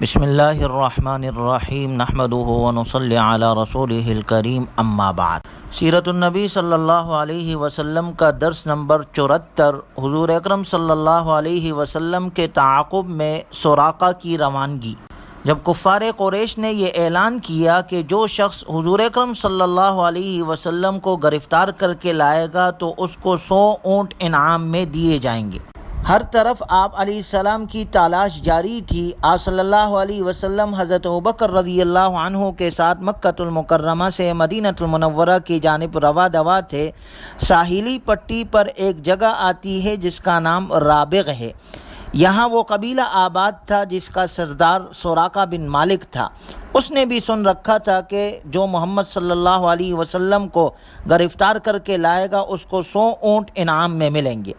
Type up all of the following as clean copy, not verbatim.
بسم اللہ الرحمن الرحیم نحمدہ ونصلی علی رسولہ الکریم اما بعد۔ سیرت النبی صلی اللہ علیہ وسلم کا درس نمبر 74۔ حضور اکرم صلی اللہ علیہ وسلم کے تعاقب میں سراقہ کی روانگی۔ جب کفار قریش نے یہ اعلان کیا کہ جو شخص حضور اکرم صلی اللہ علیہ وسلم کو گرفتار کر کے لائے گا تو اس کو 100 اونٹ انعام میں دیے جائیں گے، ہر طرف آپ علیہ السلام کی تلاش جاری تھی۔ آپ صلی اللہ علیہ وسلم حضرت ابوبکر رضی اللہ عنہ کے ساتھ مکہ المکرمہ سے مدینہ المنورہ کی جانب رواں دوا تھے۔ ساحلی پٹی پر ایک جگہ آتی ہے جس کا نام رابغ ہے۔ یہاں وہ قبیلہ آباد تھا جس کا سردار سراقہ بن مالک تھا۔ اس نے بھی سن رکھا تھا کہ جو محمد صلی اللہ علیہ وسلم کو گرفتار کر کے لائے گا اس کو 100 اونٹ انعام میں ملیں گے۔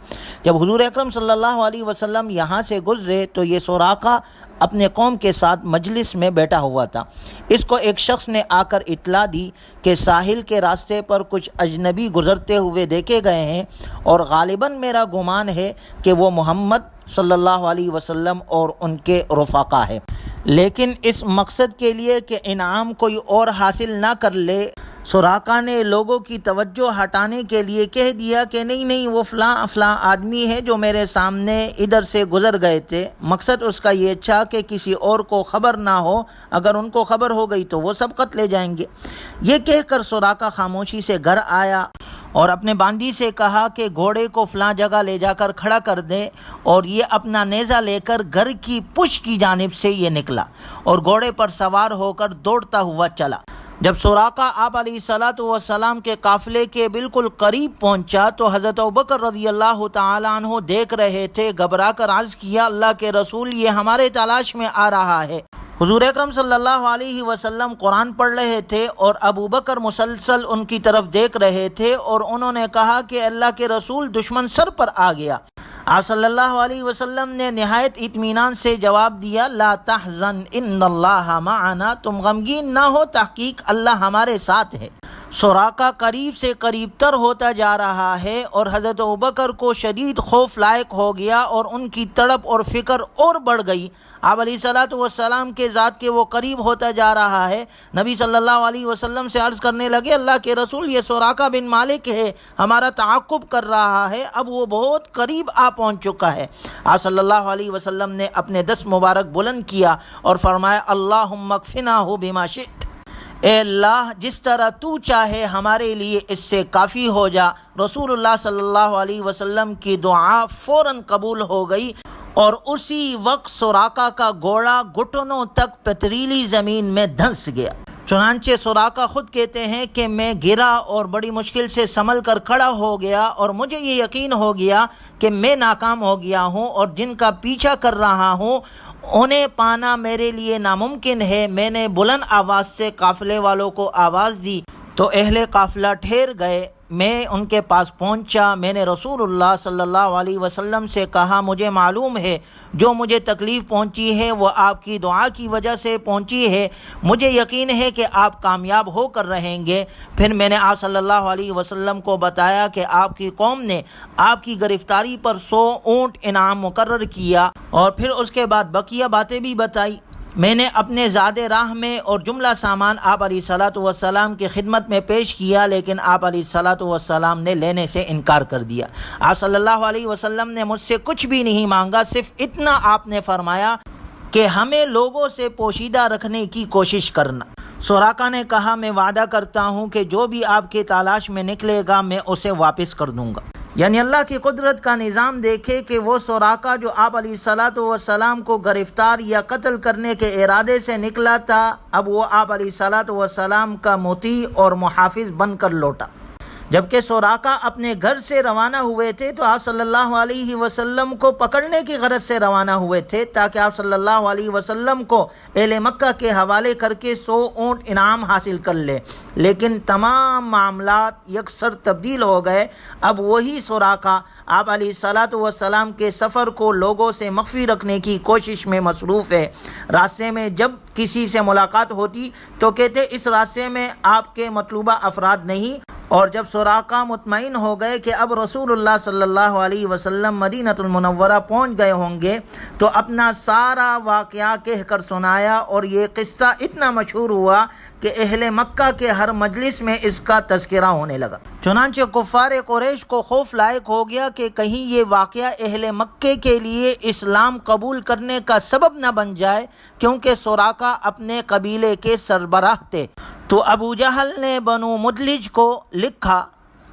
جب حضور اکرم صلی اللہ علیہ وسلم یہاں سے گزرے تو یہ سراقہ اپنے قوم کے ساتھ مجلس میں بیٹھا ہوا تھا۔ اس کو ایک شخص نے آ کر اطلاع دی کہ ساحل کے راستے پر کچھ اجنبی گزرتے ہوئے دیکھے گئے ہیں اور غالباً میرا گمان ہے کہ وہ محمد صلی اللہ علیہ وسلم اور ان کے رفقا ہے، لیکن اس مقصد کے لیے کہ انعام کوئی اور حاصل نہ کر لے، سراقہ نے لوگوں کی توجہ ہٹانے کے لیے کہہ دیا کہ نہیں وہ فلاں آدمی ہے جو میرے سامنے ادھر سے گزر گئے تھے۔ مقصد اس کا یہ تھا کہ کسی اور کو خبر نہ ہو، اگر ان کو خبر ہو گئی تو وہ سب قتل لے جائیں گے۔ یہ کہہ کر سراقہ خاموشی سے گھر آیا اور اپنے باندی سے کہا کہ گھوڑے کو فلاں جگہ لے جا کر کھڑا کر دے، اور یہ اپنا نیزہ لے کر گھر کی پشت کی جانب سے یہ نکلا اور گھوڑے پر سوار ہو کر دوڑتا ہوا چلا۔ جب سراقہ آپ علیہ السلام کے قافلے کے بالکل قریب پہنچا تو حضرت ابوبکر رضی اللہ تعالی عنہ دیکھ رہے تھے۔ گھبرا کر عرض کیا، اللہ کے رسول، یہ ہمارے تلاش میں آ رہا ہے۔ حضور اکرم صلی اللہ علیہ وسلم قرآن پڑھ رہے تھے اور ابوبکر مسلسل ان کی طرف دیکھ رہے تھے، اور انہوں نے کہا کہ اللہ کے رسول، دشمن سر پر آ گیا۔ آپ صلی اللہ علیہ وسلم نے نہایت اطمینان سے جواب دیا، لا تحزن ان اللہ معنا، تم غمگین نہ ہو، تحقیق اللہ ہمارے ساتھ ہے۔ سراقہ قریب سے قریب تر ہوتا جا رہا ہے اور حضرت ابوبکر کو شدید خوف لاحق ہو گیا اور ان کی تڑپ اور فکر اور بڑھ گئی۔ آپ علیہ السلام کے ذات کے وہ قریب ہوتا جا رہا ہے۔ نبی صلی اللہ علیہ وسلم سے عرض کرنے لگے، اللہ کے رسول، یہ سراقہ بن مالک ہے، ہمارا تعاقب کر رہا ہے، اب وہ بہت قریب آ پہنچ چکا ہے۔ آپ صلی اللہ علیہ وسلم نے اپنے دست مبارک بلند کیا اور فرمایا، اللہم اکفناہ بما شئت، اے اللہ جس طرح تو چاہے ہمارے لیے اس سے کافی ہو جا۔ رسول اللہ صلی اللہ علیہ وسلم کی دعا فوراً قبول ہو گئی اور اسی وقت سراقہ کا گھوڑا گھٹنوں تک پتریلی زمین میں دھنس گیا۔ چنانچہ سراقہ خود کہتے ہیں کہ میں گرا اور بڑی مشکل سے سنبھل کر کھڑا ہو گیا اور مجھے یہ یقین ہو گیا کہ میں ناکام ہو گیا ہوں اور جن کا پیچھا کر رہا ہوں انہیں پانا میرے لیے ناممکن ہے۔ میں نے بلند آواز سے قافلے والوں کو آواز دی تو اہل قافلہ ٹھہر گئے۔ میں ان کے پاس پہنچا، میں نے رسول اللہ صلی اللہ علیہ وسلم سے کہا، مجھے معلوم ہے جو مجھے تکلیف پہنچی ہے وہ آپ کی دعا کی وجہ سے پہنچی ہے، مجھے یقین ہے کہ آپ کامیاب ہو کر رہیں گے۔ پھر میں نے آپ صلی اللہ علیہ وسلم کو بتایا کہ آپ کی قوم نے آپ کی گرفتاری پر 100 اونٹ انعام مقرر کیا، اور پھر اس کے بعد بقیہ باتیں بھی بتائی۔ میں نے اپنے زاد راہ میں اور جملہ سامان آپ علیہ السلام کی خدمت میں پیش کیا، لیکن آپ علیہ السلام نے لینے سے انکار کر دیا۔ آپ صلی اللہ علیہ وسلم نے مجھ سے کچھ بھی نہیں مانگا، صرف اتنا آپ نے فرمایا کہ ہمیں لوگوں سے پوشیدہ رکھنے کی کوشش کرنا۔ سراقہ نے کہا، میں وعدہ کرتا ہوں کہ جو بھی آپ کے تلاش میں نکلے گا میں اسے واپس کر دوں گا۔ یعنی اللہ کی قدرت کا نظام دیکھے کہ وہ سراقہ جو آپ علیہ السلام کو گرفتار یا قتل کرنے کے ارادے سے نکلا تھا، اب وہ آپ علیہ السلام کا مطیع اور محافظ بن کر لوٹا۔ جبکہ سراقہ اپنے گھر سے روانہ ہوئے تھے تو آپ صلی اللہ علیہ وسلم کو پکڑنے کی غرض سے روانہ ہوئے تھے تاکہ آپ صلی اللہ علیہ وسلم کو اہل مکہ کے حوالے کر کے 100 اونٹ انعام حاصل کر لے، لیکن تمام معاملات یکسر تبدیل ہو گئے۔ اب وہی سراقہ آپ علیہ السلام کے سفر کو لوگوں سے مخفی رکھنے کی کوشش میں مصروف ہے۔ راستے میں جب کسی سے ملاقات ہوتی تو کہتے، اس راستے میں آپ کے مطلوبہ افراد نہیں اور جب سراقہ مطمئن ہو گئے کہ اب رسول اللہ صلی اللہ علیہ وسلم مدینہ المنورہ پہنچ گئے ہوں گے تو اپنا سارا واقعہ کہہ کر سنایا، اور یہ قصہ اتنا مشہور ہوا کہ اہل مکہ کے ہر مجلس میں اس کا تذکرہ ہونے لگا۔ چنانچہ کفار قریش کو خوف لاحق ہو گیا کہ کہیں یہ واقعہ اہل مکہ کے لیے اسلام قبول کرنے کا سبب نہ بن جائے، کیونکہ سراقہ اپنے قبیلے کے سربراہ تھے۔ تو ابو جہل نے بنو مدلج کو لکھا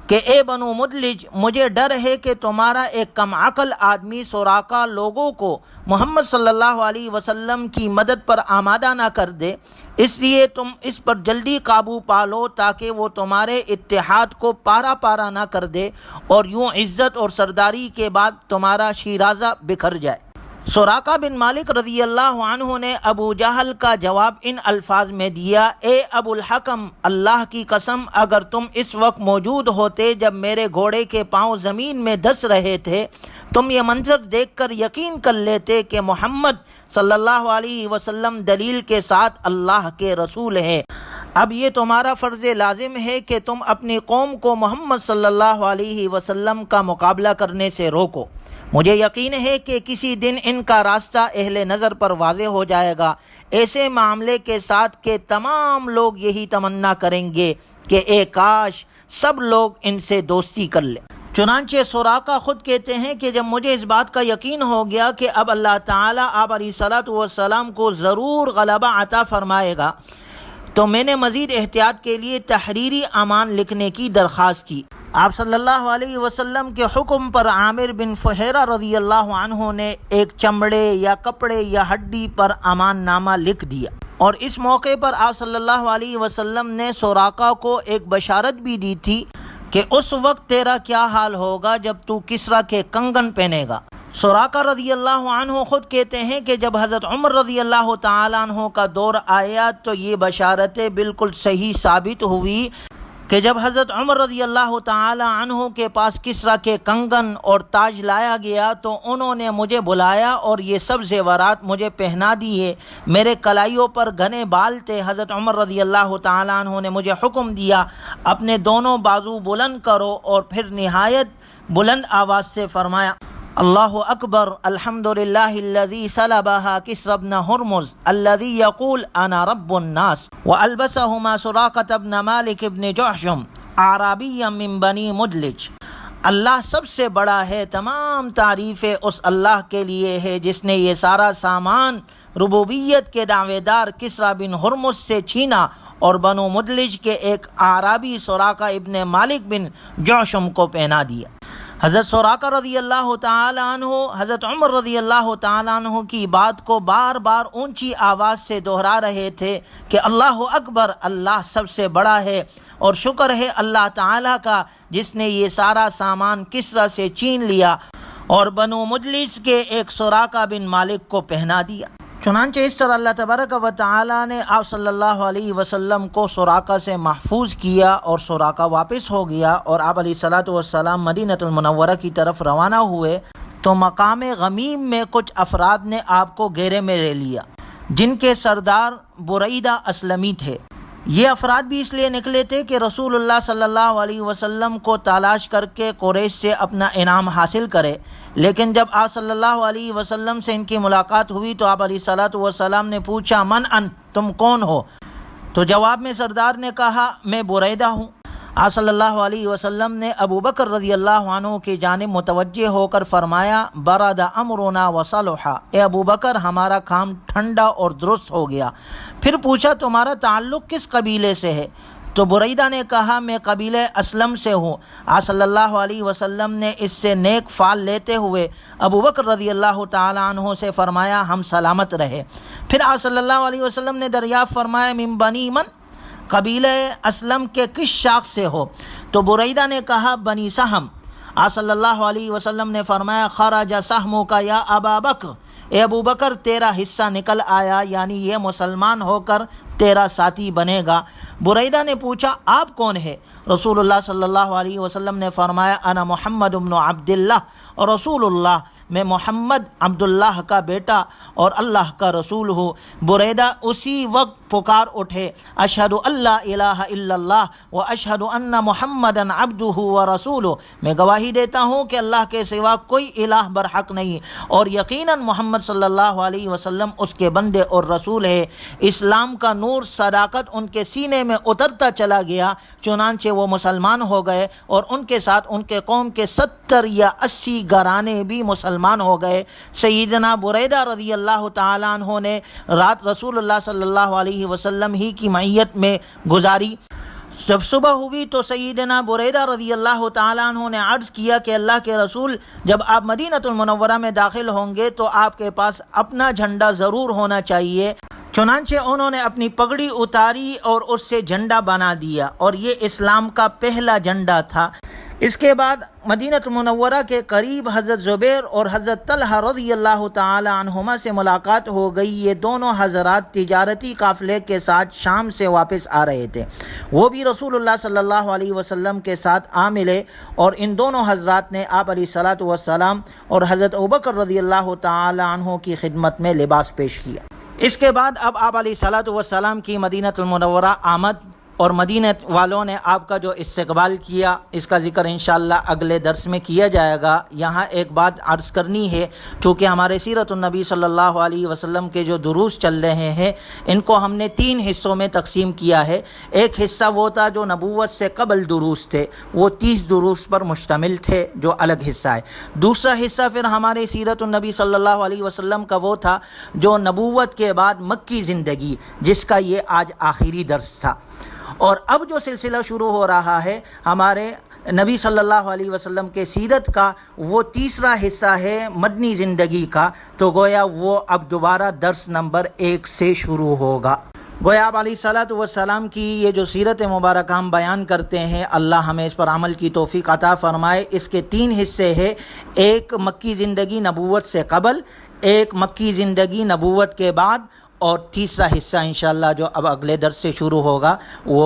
کہ اے بنو مدلج، مجھے ڈر ہے کہ تمہارا ایک کم عقل آدمی سراقہ لوگوں کو محمد صلی اللہ علیہ وسلم کی مدد پر آمادہ نہ کر دے، اس لیے تم اس پر جلدی قابو پالو تاکہ وہ تمہارے اتحاد کو پارا پارا نہ کر دے اور یوں عزت اور سرداری کے بعد تمہارا شیرازہ بکھر جائے۔ سراقہ بن مالک رضی اللہ عنہ نے ابو جہل کا جواب ان الفاظ میں دیا: اے ابو الحکم، اللہ کی قسم اگر تم اس وقت موجود ہوتے جب میرے گھوڑے کے پاؤں زمین میں دھس رہے تھے، تم یہ منظر دیکھ کر یقین کر لیتے کہ محمد صلی اللہ علیہ وسلم دلیل کے ساتھ اللہ کے رسول ہے۔ اب یہ تمہارا فرض لازم ہے کہ تم اپنی قوم کو محمد صلی اللہ علیہ وسلم کا مقابلہ کرنے سے روکو۔ مجھے یقین ہے کہ کسی دن ان کا راستہ اہل نظر پر واضح ہو جائے گا، ایسے معاملے کے ساتھ کہ تمام لوگ یہی تمنا کریں گے کہ اے کاش سب لوگ ان سے دوستی کر لیں۔ چنانچہ سراقہ خود کہتے ہیں کہ جب مجھے اس بات کا یقین ہو گیا کہ اب اللہ تعالیٰ آپ علیہ الصلوۃ والسلام کو ضرور غلبہ عطا فرمائے گا، تو میں نے مزید احتیاط کے لیے تحریری امان لکھنے کی درخواست کی۔ آپ صلی اللہ علیہ وسلم کے حکم پر عامر بن فہیرہ رضی اللہ عنہ نے ایک چمڑے یا کپڑے یا ہڈی پر امان نامہ لکھ دیا، اور اس موقع پر آپ صلی اللہ علیہ وسلم نے سراقہ کو ایک بشارت بھی دی تھی کہ اس وقت تیرا کیا حال ہوگا جب تو کسریٰ کے کنگن پہنے گا۔ سراقہ رضی اللہ عنہ خود کہتے ہیں کہ جب حضرت عمر رضی اللہ تعالیٰ عنہ کا دور آیا تو یہ بشارتیں بالکل صحیح ثابت ہوئی کہ جب حضرت عمر رضی اللہ تعالی عنہ کے پاس کسریٰ کے کنگن اور تاج لایا گیا تو انہوں نے مجھے بلایا اور یہ سب زیورات مجھے پہنا دیے۔ میرے کلائیوں پر گھنے بال تھے۔ حضرت عمر رضی اللہ تعالی عنہ نے مجھے حکم دیا، اپنے دونوں بازو بلند کرو، اور پھر نہایت بلند آواز سے فرمایا: اللہ اکبر، الحمدللہ الذی صلبها کسریٰ بن ہرمز الذی یقول انا رب الناس والبسہما سراقۃ بن مالک بن جعشم اعرابی من بنی مدلج۔ اللہ سب سے بڑا ہے، تمام تعریفیں اس اللہ کے لیے ہے جس نے یہ سارا سامان ربوبیت کے دعوے دار کسریٰ بن ہرمز سے چھینا اور بنو مدلج کے ایک اعرابی سراقہ ابن مالک بن جعشم کو پہنا دیا۔ حضرت سراقہ رضی اللہ تعالی عنہ حضرت عمر رضی اللہ تعالی عنہ کی بات کو بار بار اونچی آواز سے دہرا رہے تھے کہ اللہ اکبر، اللہ سب سے بڑا ہے، اور شکر ہے اللہ تعالیٰ کا جس نے یہ سارا سامان کسریٰ سے چھین لیا اور بنو مدلج کے ایک سراقہ بن مالک کو پہنا دیا۔ چنانچہ اس طرح اللہ تبارک و تعالیٰ نے آپ صلی اللہ علیہ وسلم کو سراقہ سے محفوظ کیا، اور سراقہ واپس ہو گیا، اور آپ علیہ الصلوۃ والسلام مدینہ المنورہ کی طرف روانہ ہوئے تو مقام غمیم میں کچھ افراد نے آپ کو گھیرے میں لے لیا، جن کے سردار بریدہ اسلمی تھے۔ یہ افراد بھی اس لیے نکلے تھے کہ رسول اللہ صلی اللہ علیہ وسلم کو تلاش کر کے قریش سے اپنا انعام حاصل کرے، لیکن جب آپ صلی اللہ علیہ وسلم سے ان کی ملاقات ہوئی تو آپ علیہ الصلوۃ والسلام نے پوچھا: من انت، تم کون ہو؟ تو جواب میں سردار نے کہا: میں بریدہ ہوں۔ آپ صلی اللہ علیہ وسلم نے ابو بکر رضی اللہ عنہ کی جانب متوجہ ہو کر فرمایا: برد امرنا وصلح، اے ابو بکر ہمارا کام ٹھنڈا اور درست ہو گیا۔ پھر پوچھا: تمہارا تعلق کس قبیلے سے ہے؟ تو بریدہ نے کہا: میں قبیلہ اسلم سے ہوں۔ آپ صلی اللہ علیہ وسلم نے اس سے نیک فال لیتے ہوئے ابو بکر رضی اللہ تعالی عنہ سے فرمایا: ہم سلامت رہے۔ پھر آپ صلی اللہ علیہ وسلم نے دریافت فرمایا: من بنی من، قبیلہ اسلم کے کس شاخ سے ہو؟ تو بریدہ نے کہا: بنی سہم۔ آپ صلی اللہ علیہ وسلم نے فرمایا: خرج سہمک یا ابا بکر، اے ابو بکر تیرا حصہ نکل آیا، یعنی یہ مسلمان ہو کر تیرا ساتھی بنے گا۔ بریدہ نے پوچھا: آپ کون ہے؟ رسول اللہ صلی اللہ علیہ وسلم نے فرمایا: انا محمد بن عبداللہ رسول اللہ، میں محمد عبداللہ کا بیٹا اور اللہ کا رسول ہوں۔ بریدہ اسی وقت پکار اٹھے، اشہد اللہ الہ الا اللہ و اشہد ان محمدا عبدہ و رسولہ، میں گواہی دیتا ہوں کہ اللہ کے سوا کوئی الہ برحق نہیں اور یقیناً محمد صلی اللہ علیہ وسلم اس کے بندے اور رسول ہے۔ اسلام کا نور صداقت ان کے سینے میں اترتا چلا گیا، چنانچہ وہ مسلمان ہو گئے اور ان کے ساتھ ان کے قوم کے 70 یا 80 گھرانے بھی مسلمان ہو گئے۔ سیدنا بریدہ رضی اللہ تعالیٰ عنہ نے رات رسول اللہ صلی اللہ علیہ وسلم ہی کی معیت میں گزاری۔ جب صبح ہوئی تو سیدنا بریدہ رضی اللہ تعالیٰ عنہ نے عرض کیا کہ اللہ کے رسول، جب آپ مدینہ المنورہ میں داخل ہوں گے تو آپ کے پاس اپنا جھنڈا ضرور ہونا چاہیے۔ چنانچہ انہوں نے اپنی پگڑی اتاری اور اس سے جھنڈا بنا دیا، اور یہ اسلام کا پہلا جھنڈا تھا۔ اس کے بعد مدینہ منورہ کے قریب حضرت زبیر اور حضرت طلحہ رضی اللہ تعالی عنہما سے ملاقات ہو گئی۔ یہ دونوں حضرات تجارتی قافلے کے ساتھ شام سے واپس آ رہے تھے، وہ بھی رسول اللہ صلی اللہ علیہ وسلم کے ساتھ آ ملے، اور ان دونوں حضرات نے آپ علیہ الصلوۃ والسلام اور حضرت ابوبکر رضی اللہ تعالی عنہ کی خدمت میں لباس پیش کیا۔ اس کے بعد اب آپ علیہ الصلوۃ والسلام کی مدینہ المنورہ آمد اور مدینہ والوں نے آپ کا جو استقبال کیا، اس کا ذکر انشاءاللہ اگلے درس میں کیا جائے گا۔ یہاں ایک بات عرض کرنی ہے، چونکہ ہمارے سیرت النبی صلی اللہ علیہ وسلم کے جو دروس چل رہے ہیں ان کو ہم نے 3 حصوں میں تقسیم کیا ہے۔ ایک حصہ وہ تھا جو نبوت سے قبل دروس تھے، وہ 30 دروس پر مشتمل تھے، جو الگ حصہ ہے۔ دوسرا حصہ پھر ہمارے سیرت النبی صلی اللہ علیہ وسلم کا وہ تھا جو نبوت کے بعد مکی زندگی، جس کا یہ آج آخری درس تھا۔ اور اب جو سلسلہ شروع ہو رہا ہے ہمارے نبی صلی اللہ علیہ وسلم کے سیرت کا، وہ تیسرا حصہ ہے مدنی زندگی کا، تو گویا وہ اب دوبارہ درس نمبر 1 سے شروع ہوگا۔ گویا آپ علیہ الصلوۃ والسلام کی یہ جو سیرت مبارکہ ہم بیان کرتے ہیں، اللہ ہمیں اس پر عمل کی توفیق عطا فرمائے۔ اس کے 3 حصے ہیں، ایک مکی زندگی نبوت سے قبل، ایک مکی زندگی نبوت کے بعد، اور تیسرا حصہ انشاءاللہ جو اب اگلے درس سے شروع ہوگا وہ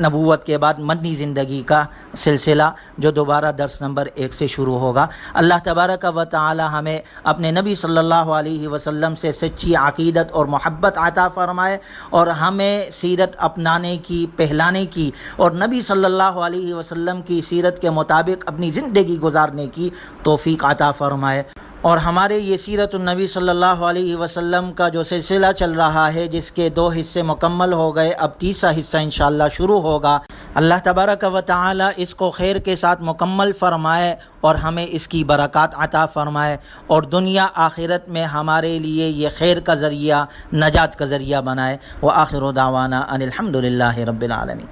نبوت کے بعد مدنی زندگی کا سلسلہ، جو دوبارہ درس نمبر 1 سے شروع ہوگا۔ اللہ تبارک و تعالی ہمیں اپنے نبی صلی اللہ علیہ وسلم سے سچی عقیدت اور محبت عطا فرمائے، اور ہمیں سیرت اپنانے کی، پہلانے کی، اور نبی صلی اللہ علیہ وسلم کی سیرت کے مطابق اپنی زندگی گزارنے کی توفیق عطا فرمائے۔ اور ہمارے یہ سیرت النبی صلی اللہ علیہ وسلم کا جو سلسلہ چل رہا ہے، جس کے 2 حصے مکمل ہو گئے، اب تیسرا حصہ انشاءاللہ شروع ہوگا۔ اللہ تبارک و تعالی اس کو خیر کے ساتھ مکمل فرمائے اور ہمیں اس کی برکات عطا فرمائے، اور دنیا آخرت میں ہمارے لیے یہ خیر کا ذریعہ، نجات کا ذریعہ بنائے۔ وآخر دعوانا ان الحمد للہ رب العالمین۔